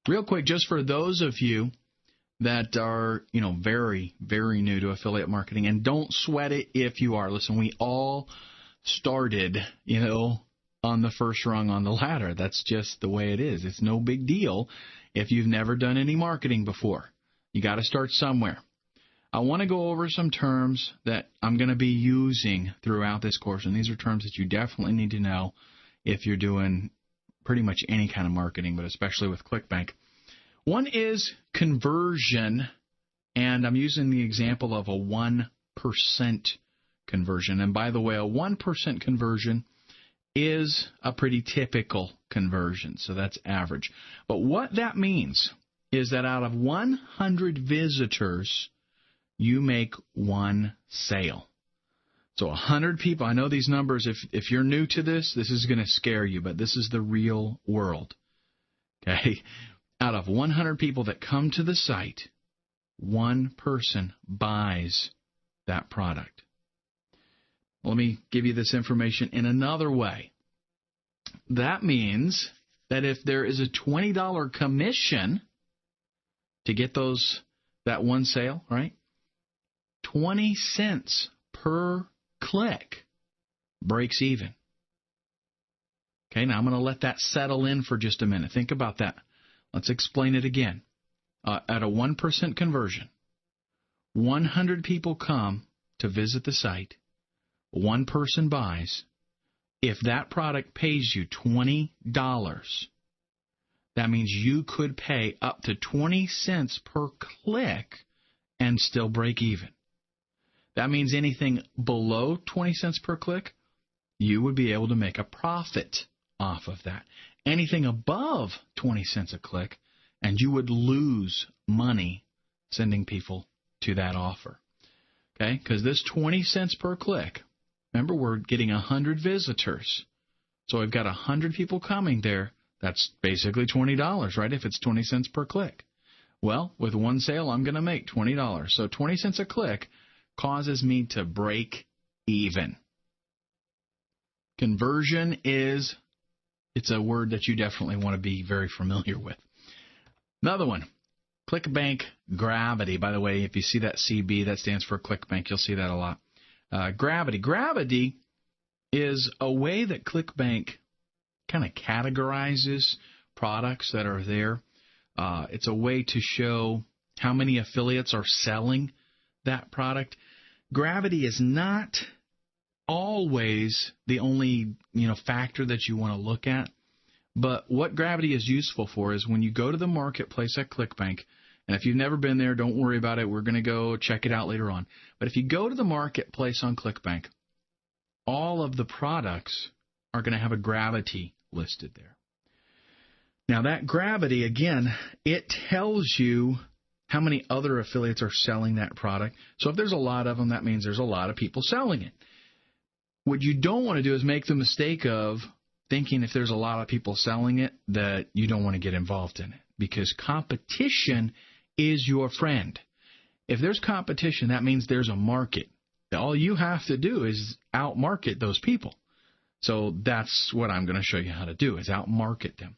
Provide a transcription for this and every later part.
Real quick, just for those of you that are, very, very new to affiliate marketing, and don't sweat it if you are. Listen, we all started, on the first rung on the ladder. That's just the way it is. It's no big deal if you've never done any marketing before. You got to start somewhere. I want to go over some terms that I'm going to be using throughout this course, and these are terms that you definitely need to know if you're doing pretty much any kind of marketing, but especially with Clickbank. One is conversion, and I'm using the example of a 1% conversion. And by the way, a 1% conversion is a pretty typical conversion, so that's average. But what that means is that out of 100 visitors, you make one sale. So 100 people, I know these numbers, if you're new to this is going to scare you, but this is the real world. Okay? Out of 100 people that come to the site, one person buys that product. Let me give you this information in another way. That means that if there is a $20 commission to get that one sale, right? 20 cents per click breaks even. Okay, now I'm going to let that settle in for just a minute. Think about that. Let's explain it again. At a 1% conversion, 100 people come to visit the site. One person buys. If that product pays you $20, that means you could pay up to 20 cents per click and still break even. That means anything below 20 cents per click, you would be able to make a profit off of that. Anything above 20 cents a click, and you would lose money sending people to that offer. Okay? Because this 20 cents per click, remember, we're getting 100 visitors. So I've got 100 people coming there. That's basically $20, right, if it's 20 cents per click. Well, with one sale, I'm going to make $20. So 20 cents a click causes me to break even. Conversion it's a word that you definitely want to be very familiar with. Another one, Clickbank Gravity. By the way, if you see that CB, that stands for Clickbank. You'll see that a lot. Gravity. Gravity is a way that Clickbank kind of categorizes products that are there. It's a way to show how many affiliates are selling that product. Gravity is not always the only factor that you want to look at. But what Gravity is useful for is when you go to the marketplace at Clickbank, and if you've never been there, don't worry about it. We're going to go check it out later on. But if you go to the marketplace on Clickbank, all of the products are going to have a Gravity listed there. Now that Gravity, again, it tells you how many other affiliates are selling that product. So if there's a lot of them, that means there's a lot of people selling it. What you don't want to do is make the mistake of thinking if there's a lot of people selling it that you don't want to get involved in it, because competition is your friend. If there's competition, that means there's a market. All you have to do is outmarket those people. So that's what I'm going to show you how to do, is outmarket them.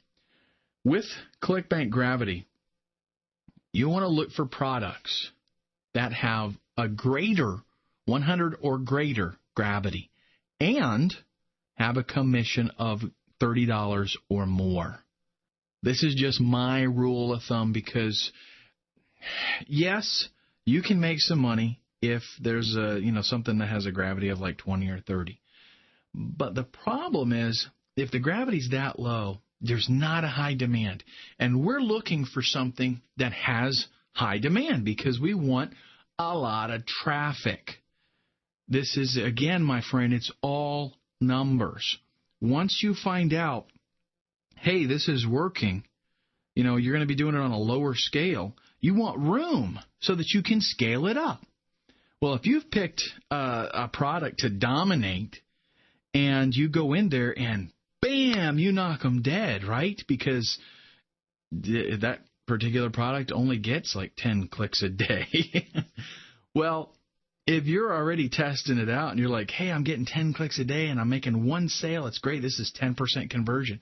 With Clickbank Gravity, you want to look for products that have a greater 100 or greater gravity and have a commission of $30 or more. This is just my rule of thumb because, yes, you can make some money if there's something that has a gravity of like 20 or 30. But the problem is if the gravity's that low, there's not a high demand. And we're looking for something that has high demand because we want a lot of traffic. This is, again, my friend, it's all numbers. Once you find out, hey, this is working, you're going to be doing it on a lower scale, you want room so that you can scale it up. Well, if you've picked a product to dominate and you go in there and bam, you knock them dead, right? Because that particular product only gets like 10 clicks a day. Well, if you're already testing it out and you're like, hey, I'm getting 10 clicks a day and I'm making one sale, it's great, this is 10% conversion,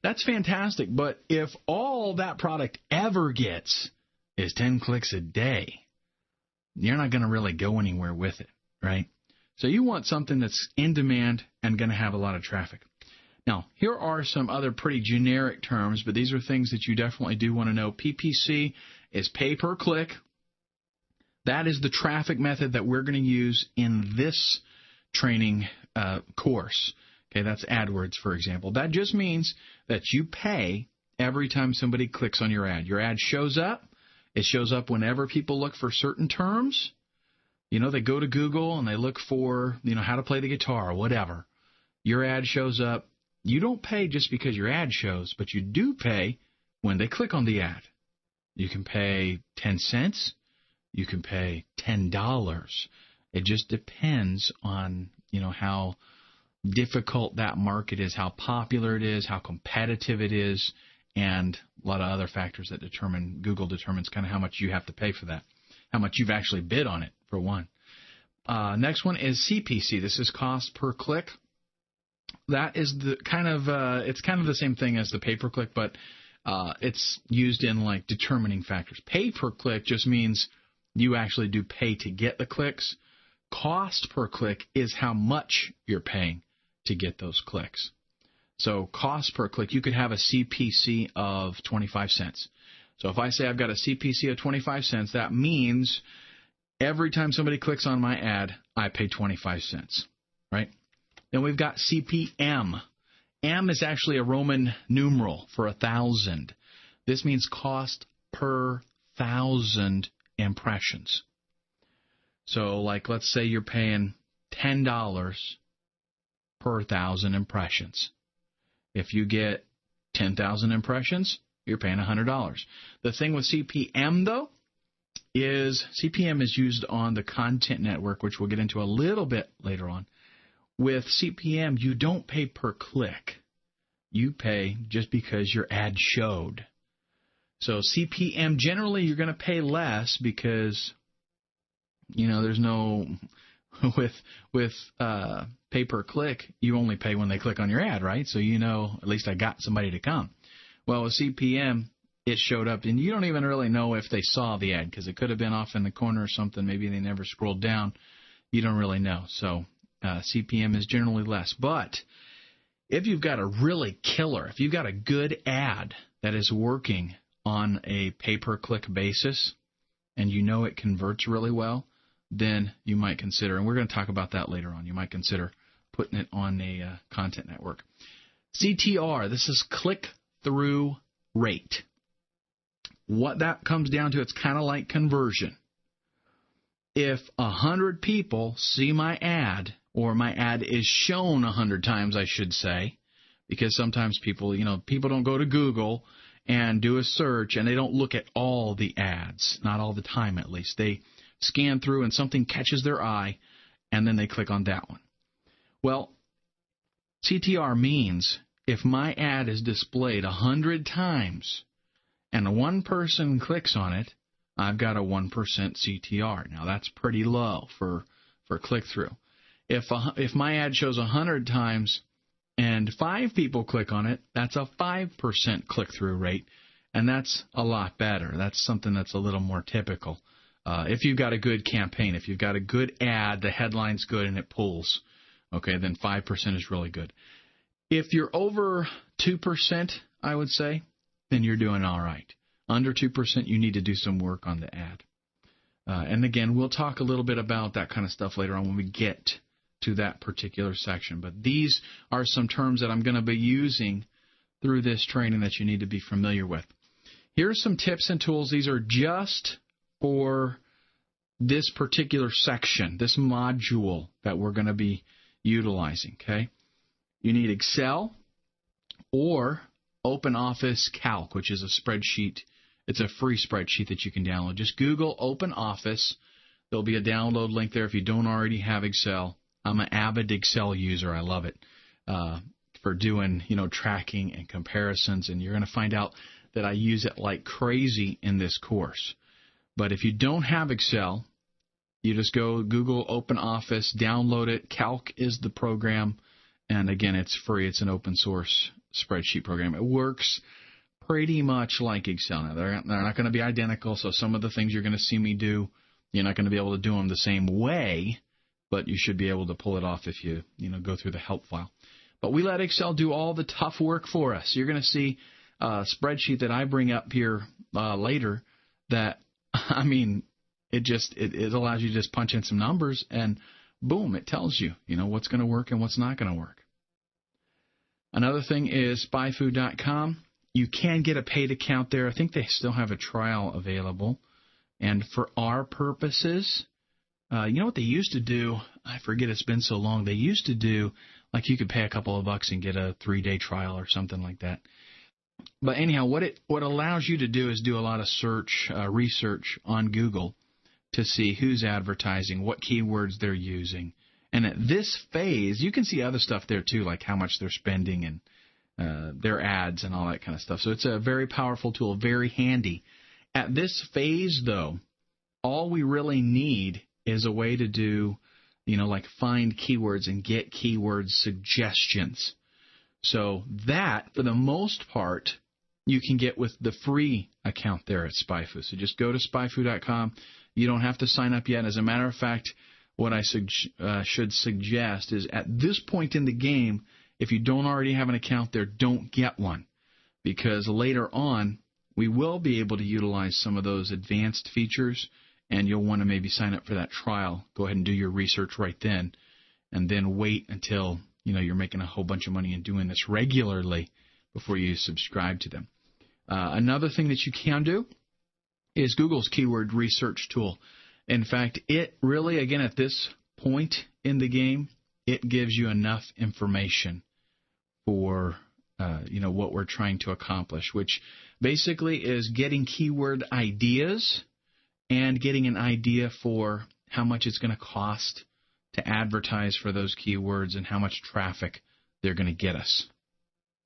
That's fantastic. But if all that product ever gets is 10 clicks a day, you're not going to really go anywhere with it, right? So you want something that's in demand and going to have a lot of traffic. Now, here are some other pretty generic terms, but these are things that you definitely do want to know. PPC is pay per click. That is the traffic method that we're going to use in this training course. Okay, that's AdWords, for example. That just means that you pay every time somebody clicks on your ad. Your ad shows up. It shows up whenever people look for certain terms. You know, they go to Google and they look for, how to play the guitar or whatever. Your ad shows up. You don't pay just because your ad shows, but you do pay when they click on the ad. You can pay 10 cents. You can pay $10. It just depends on, how difficult that market is, how popular it is, how competitive it is, and a lot of other factors that Google determines kind of how much you have to pay for that, how much you've actually bid on it, for one. Next one is CPC. This is cost per click. That is it's kind of the same thing as the pay per click, but it's used in like determining factors. Pay per click just means you actually do pay to get the clicks. Cost per click is how much you're paying to get those clicks. So cost per click, you could have a CPC of 25 cents. So if I say I've got a CPC of 25 cents, that means every time somebody clicks on my ad, I pay 25 cents, right? Then we've got CPM. M is actually a Roman numeral for 1,000. This means cost per 1,000 impressions. So, like, let's say you're paying $10 per 1,000 impressions. If you get 10,000 impressions, you're paying $100. The thing with CPM, though, is CPM is used on the content network, which we'll get into a little bit later on. With CPM, you don't pay per click. You pay just because your ad showed. So CPM, generally, you're going to pay less because, there's no, with pay per click, you only pay when they click on your ad, right? So at least I got somebody to come. Well, with CPM, it showed up, and you don't even really know if they saw the ad because it could have been off in the corner or something. Maybe they never scrolled down. You don't really know. So CPM is generally less. But if you've got a really killer, if you've got a good ad that is working on a pay-per-click basis and it converts really well, then you might consider, and we're going to talk about that later on, you might consider putting it on a content network. CTR, this is click-through rate. What that comes down to, it's kind of like conversion. If 100 people see my ad, or my ad is shown 100 times, I should say, because sometimes people don't go to Google and do a search, and they don't look at all the ads, not all the time at least. They scan through, and something catches their eye, and then they click on that one. Well, CTR means if my ad is displayed 100 times and one person clicks on it, I've got a 1% CTR. Now, that's pretty low for click-through. If my ad shows 100 times and 5 people click on it, that's a 5% click-through rate, and that's a lot better. That's something that's a little more typical. If you've got a good campaign, if you've got a good ad, the headline's good and it pulls, okay, then 5% is really good. If you're over 2%, I would say, then you're doing all right. Under 2%, you need to do some work on the ad. And again, we'll talk a little bit about that kind of stuff later on when we get to that particular section. But these are some terms that I'm going to be using through this training that you need to be familiar with. Here's some tips and tools. These are just for this particular section, this module that we're going to be utilizing, okay? You need Excel or OpenOffice Calc, which is a spreadsheet. It's a free spreadsheet that you can download. Just Google OpenOffice. There'll be a download link there if you don't already have Excel. I'm an avid Excel user. I love it for doing, tracking and comparisons, and you're going to find out that I use it like crazy in this course. But if you don't have Excel, you just go Google OpenOffice, download it. Calc is the program, and again, it's free. It's an open source spreadsheet program. It works pretty much like Excel. Now, they're not going to be identical, so some of the things you're going to see me do, you're not going to be able to do them the same way, but you should be able to pull it off if you go through the help file. But we let Excel do all the tough work for us. You're going to see a spreadsheet that I bring up here later that, I mean, it allows you to just punch in some numbers and boom, it tells you, what's going to work and what's not going to work. Another thing is spyfood.com. You can get a paid account there. I think they still have a trial available. And for our purposes, you know what they used to do? I forget, it's been so long. They used to do, like, you could pay a couple of bucks and get a 3-day trial or something like that. But anyhow, what allows you to do is do a lot of research on Google to see who's advertising, what keywords they're using. And at this phase, you can see other stuff there too, like how much they're spending and their ads and all that kind of stuff. So it's a very powerful tool, very handy. At this phase, though, all we really need is a way to do, like find keywords and get keyword suggestions. So that, for the most part, you can get with the free account there at SpyFood. So just go to spyfood.com. You don't have to sign up yet. As a matter of fact, what I should suggest is at this point in the game, if you don't already have an account there, don't get one. Because later on, we will be able to utilize some of those advanced features, and you'll want to maybe sign up for that trial. Go ahead and do your research right then, and then wait until you're making a whole bunch of money and doing this regularly before you subscribe to them. Another thing that you can do is Google's keyword research tool. In fact, it really, again, at this point in the game, it gives you enough information for what we're trying to accomplish, which basically is getting keyword ideas and getting an idea for how much it's going to cost to advertise for those keywords and how much traffic they're going to get us.